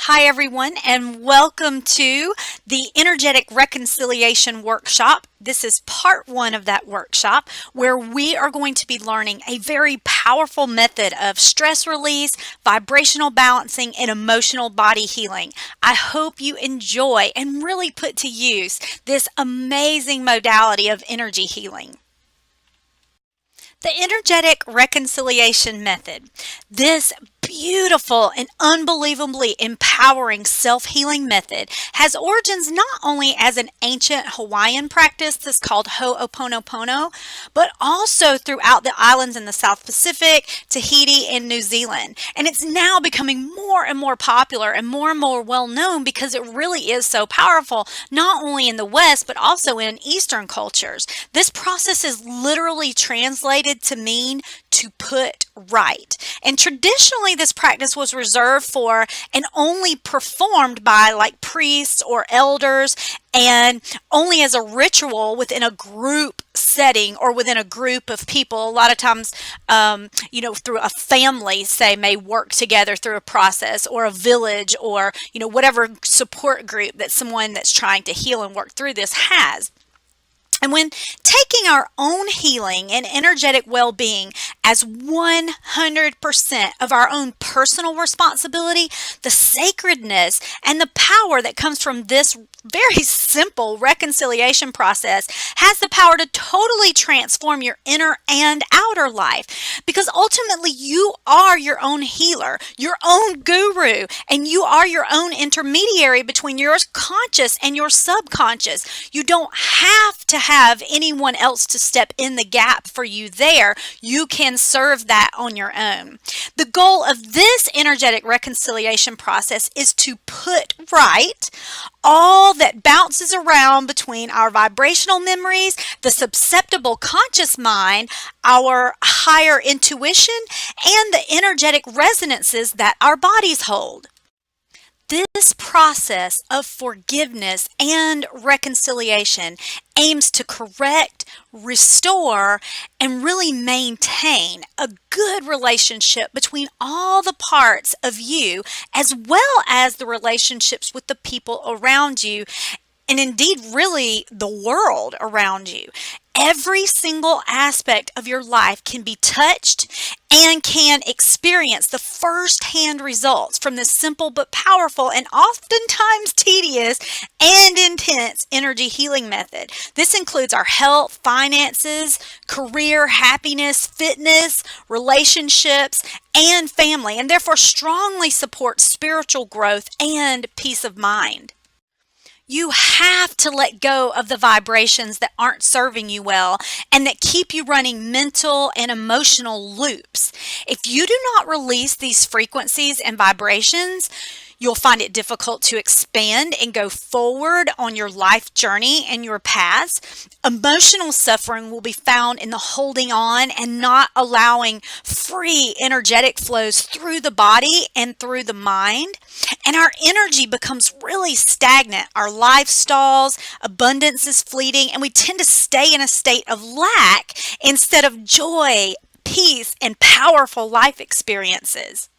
Hi, everyone, and welcome to the Energetic Reconciliation Workshop. This is part one of that workshop where we are going to be learning a very powerful method of stress release, vibrational balancing, and emotional body healing. I hope you enjoy and really put to use this amazing modality of energy healing. The Energetic Reconciliation Method. This beautiful and unbelievably empowering self-healing method has origins not only as an ancient Hawaiian practice that's called Ho'oponopono, but also throughout the islands in the South Pacific, Tahiti, and New Zealand. And it's now becoming more and more popular and more well known because it really is so powerful, not only in the West, but also in Eastern cultures. This process is literally translated to mean to put right. And traditionally, this practice was reserved for and only performed by like priests or elders, and only as a ritual within a group setting or within a group of people. A lot of times, through a family, say, may work together through a process, or a village, or, whatever support group that someone that's trying to heal and work through this has. And when taking our own healing and energetic well-being as 100% of our own personal responsibility, the sacredness and the power that comes from this very simple reconciliation process has the power to totally transform your inner and outer life. Because ultimately, you are your own healer, your own guru, and you are your own intermediary between your conscious and your subconscious. You don't have to have anyone else to step in the gap for you there. You can serve that on your own. The goal of this energetic reconciliation process is to put right all that bounces around between our vibrational memories, the susceptible conscious mind, our higher intuition, and the energetic resonances that our bodies hold. This process of forgiveness and reconciliation aims to correct, restore, and really maintain a good relationship between all the parts of you, as well as the relationships with the people around you, and indeed really the world around you. Every single aspect of your life can be touched and can experience the first-hand results from this simple but powerful and oftentimes tedious and intense energy healing method. This includes our health, finances, career, happiness, fitness, relationships, and family, and therefore strongly supports spiritual growth and peace of mind. You have to let go of the vibrations that aren't serving you well and that keep you running mental and emotional loops. If you do not release these frequencies and vibrations, you'll find it difficult to expand and go forward on your life journey and your paths. Emotional suffering will be found in the holding on and not allowing free energetic flows through the body and through the mind. And our energy becomes really stagnant. Our life stalls, abundance is fleeting, and we tend to stay in a state of lack instead of joy, peace, and powerful life experiences.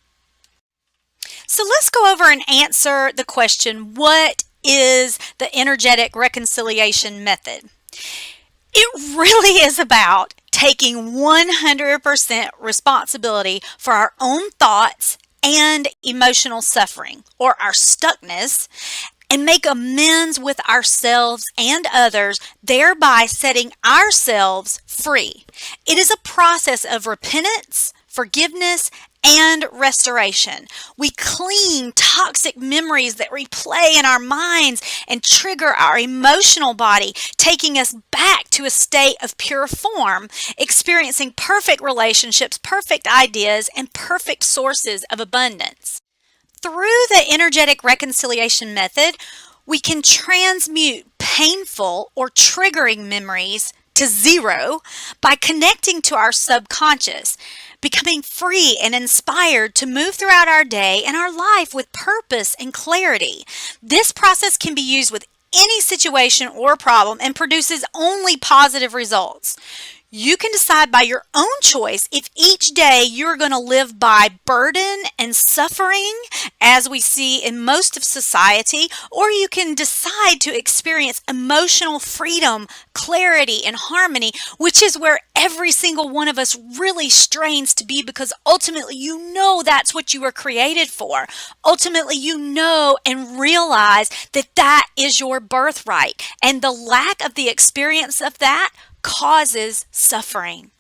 So let's go over and answer the question, what is the energetic reconciliation method? It really is about taking 100% responsibility for our own thoughts and emotional suffering, or our stuckness, and make amends with ourselves and others, thereby setting ourselves free. It is a process of repentance, forgiveness, and restoration. We clean toxic memories that replay in our minds and trigger our emotional body, taking us back to a state of pure form, experiencing perfect relationships, perfect ideas, and perfect sources of abundance. Through the energetic reconciliation method, we can transmute painful or triggering memories to zero by connecting to our subconscious, becoming free and inspired to move throughout our day and our life with purpose and clarity. This process can be used with any situation or problem and produces only positive results. You can decide by your own choice if each day you're going to live by burden and suffering, as we see in most of society, or you can decide to experience emotional freedom, clarity, and harmony, which is where every single one of us really strains to be, because ultimately you know that's what you were created for. Ultimately, you know and realize that that is your birthright, and the lack of the experience of that causes suffering.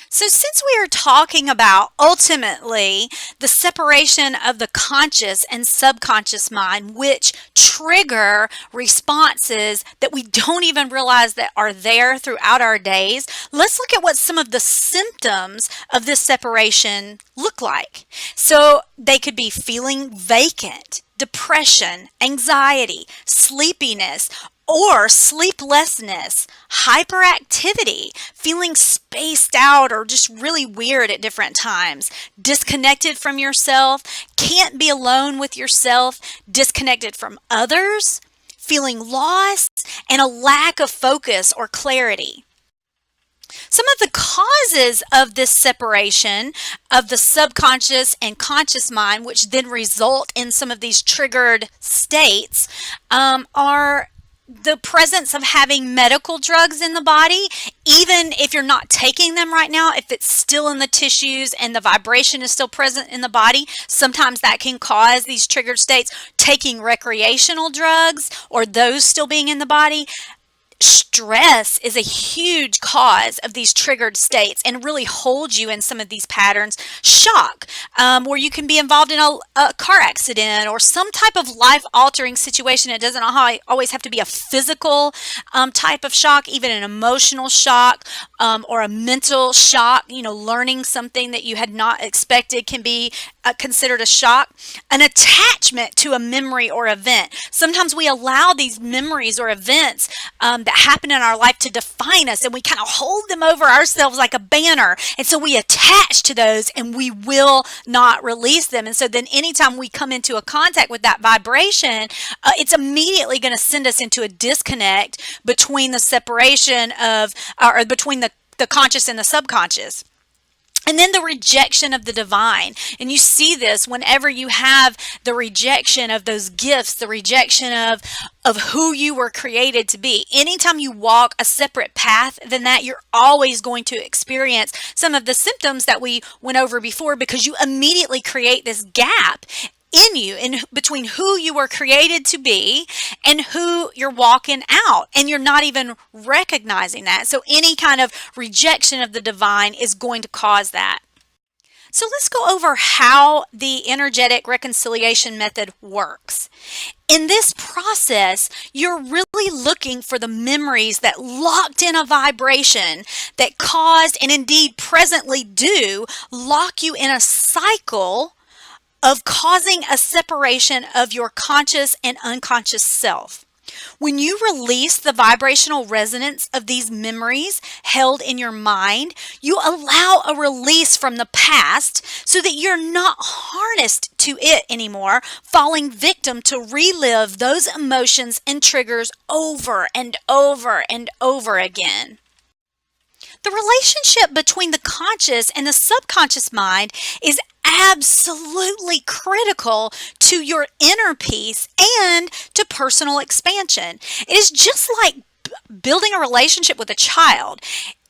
So since we are talking about ultimately the separation of the conscious and subconscious mind, which trigger responses that we don't even realize that are there throughout our days, let's look at what some of the symptoms of this separation look like. So they could be feeling vacant, depression, anxiety, sleepiness, or sleeplessness, hyperactivity, feeling spaced out or just really weird at different times, disconnected from yourself, can't be alone with yourself, disconnected from others, feeling lost, and a lack of focus or clarity. Some of the causes of this separation of the subconscious and conscious mind, which then result in some of these triggered states, are the presence of having medical drugs in the body, even if you're not taking them right now, if it's still in the tissues and the vibration is still present in the body, sometimes that can cause these triggered states. Taking recreational drugs or those still being in the body. Stress is a huge cause of these triggered states and really holds you in some of these patterns. Shock, where you can be involved in a car accident or some type of life-altering situation. It doesn't always have to be a physical type of shock, even an emotional shock or a mental shock. You know, learning something that you had not expected can be considered a shock. An attachment to a memory or event. Sometimes we allow these memories or events that happen in our life to define us, and we kind of hold them over ourselves like a banner, and so we attach to those and we will not release them. And so then anytime we come into a contact with that vibration, it's immediately going to send us into a disconnect between the separation of or between the conscious and the subconscious. And then the rejection of the divine. And you see this whenever you have the rejection of those gifts, the rejection of who you were created to be. Anytime you walk a separate path than that, you're always going to experience some of the symptoms that we went over before, because you immediately create this gap in you, in between who you were created to be and who you're walking out, and you're not even recognizing that. So any kind of rejection of the divine is going to cause that. So let's go over how the energetic reconciliation method works. In this process, you're really looking for the memories that locked in a vibration that caused, and indeed presently do, lock you in a cycle of causing a separation of your conscious and unconscious self. When you release the vibrational resonance of these memories held in your mind, you allow a release from the past so that you're not harnessed to it anymore, falling victim to relive those emotions and triggers over and over and over again. The relationship between the conscious and the subconscious mind is absolutely critical to your inner peace and to personal expansion. It is just like building a relationship with a child.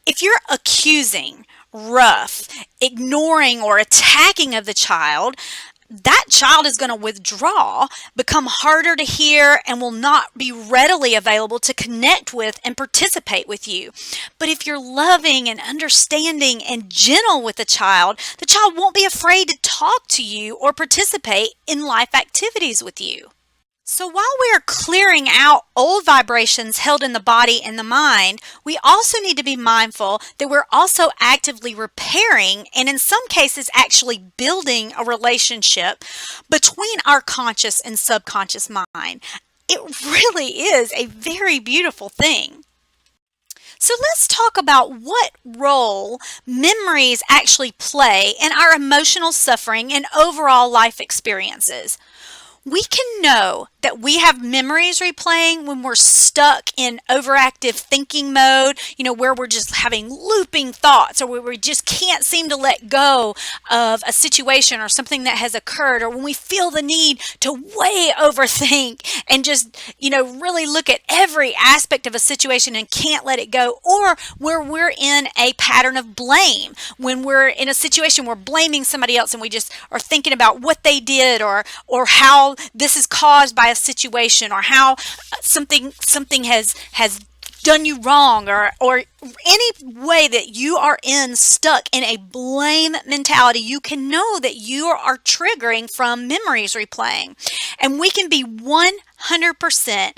If you're accusing, rough, ignoring, or attacking of the child, that child is going to withdraw, become harder to hear, and will not be readily available to connect with and participate with you. But if you're loving and understanding and gentle with the child won't be afraid to talk to you or participate in life activities with you. So while we are clearing out old vibrations held in the body and the mind, we also need to be mindful that we're also actively repairing, and in some cases actually building, a relationship between our conscious and subconscious mind. It really is a very beautiful thing. So let's talk about what role memories actually play in our emotional suffering and overall life experiences. We can know that we have memories replaying when we're stuck in overactive thinking mode, where we're just having looping thoughts, or where we just can't seem to let go of a situation or something that has occurred, or when we feel the need to way overthink and just, really look at every aspect of a situation and can't let it go, or where we're in a pattern of blame, when we're in a situation we're blaming somebody else and we just are thinking about what they did, or how this is caused by a situation, or how something has done you wrong, or any way that you are stuck in a blame mentality, you can know that you are triggering from memories replaying. And we can be 100%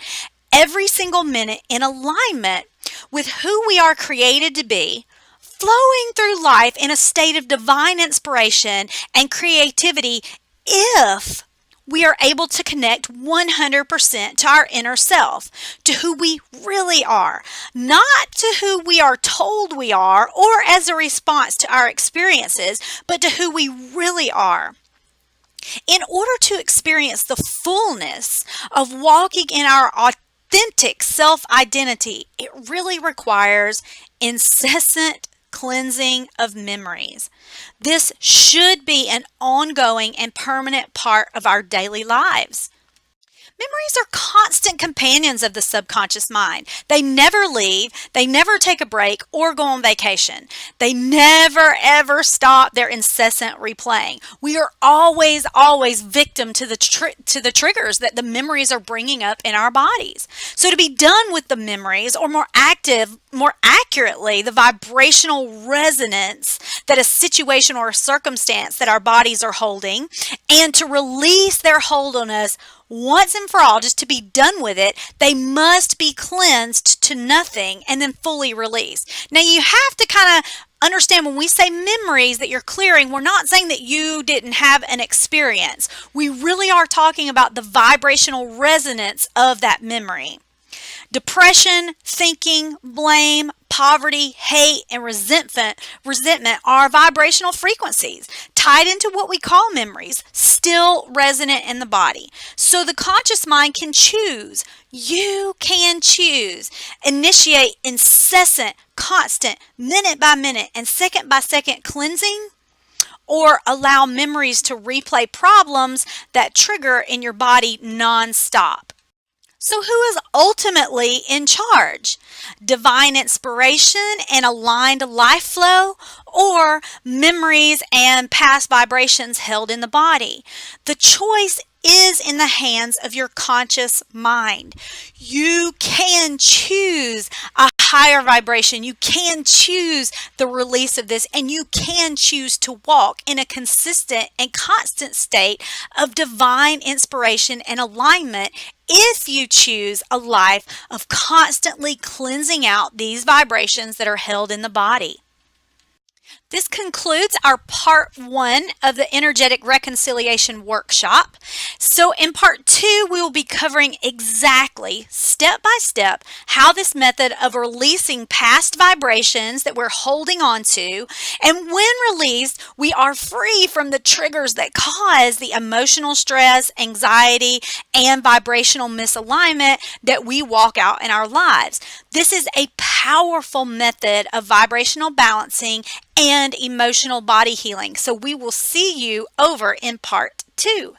every single minute in alignment with who we are created to be, flowing through life in a state of divine inspiration and creativity if we are able to connect 100% to our inner self, to who we really are, not to who we are told we are or as a response to our experiences, but to who we really are. In order to experience the fullness of walking in our authentic self-identity, it really requires incessant cleansing of memories. This should be an ongoing and permanent part of our daily lives. Memories are constant companions of the subconscious mind. They never leave, they never take a break or go on vacation. They never ever stop their incessant replaying. We are always victim to the triggers that the memories are bringing up in our bodies. So to be done with the memories, or more accurately, the vibrational resonance that a situation or a circumstance that our bodies are holding, and to release their hold on us once and for all, just to be done with it, they must be cleansed to nothing and then fully released. Now, you have to kind of understand, when we say memories that you're clearing, we're not saying that you didn't have an experience. We really are talking about the vibrational resonance of that memory. Depression, thinking, blame, poverty, hate, and resentment are vibrational frequencies tied into what we call memories, still resonant in the body. So the conscious mind can choose. You can choose. Initiate incessant, constant, minute by minute, and second by second cleansing, or allow memories to replay problems that trigger in your body nonstop. So who is ultimately in charge? Divine inspiration and aligned life flow, or memories and past vibrations held in the body? The choice is in the hands of your conscious mind. You can choose a higher vibration. You can choose the release of this, and you can choose to walk in a consistent and constant state of divine inspiration and alignment if you choose a life of constantly cleansing out these vibrations that are held in the body. This concludes our part 1 of the Energetic Reconciliation Workshop. So in part 2, we will be covering exactly, step by step, how this method of releasing past vibrations that we're holding on to, and when released, we are free from the triggers that cause the emotional stress, anxiety, and vibrational misalignment that we walk out in our lives. This is a powerful method of vibrational balancing and emotional body healing. So we will see you over in part 2.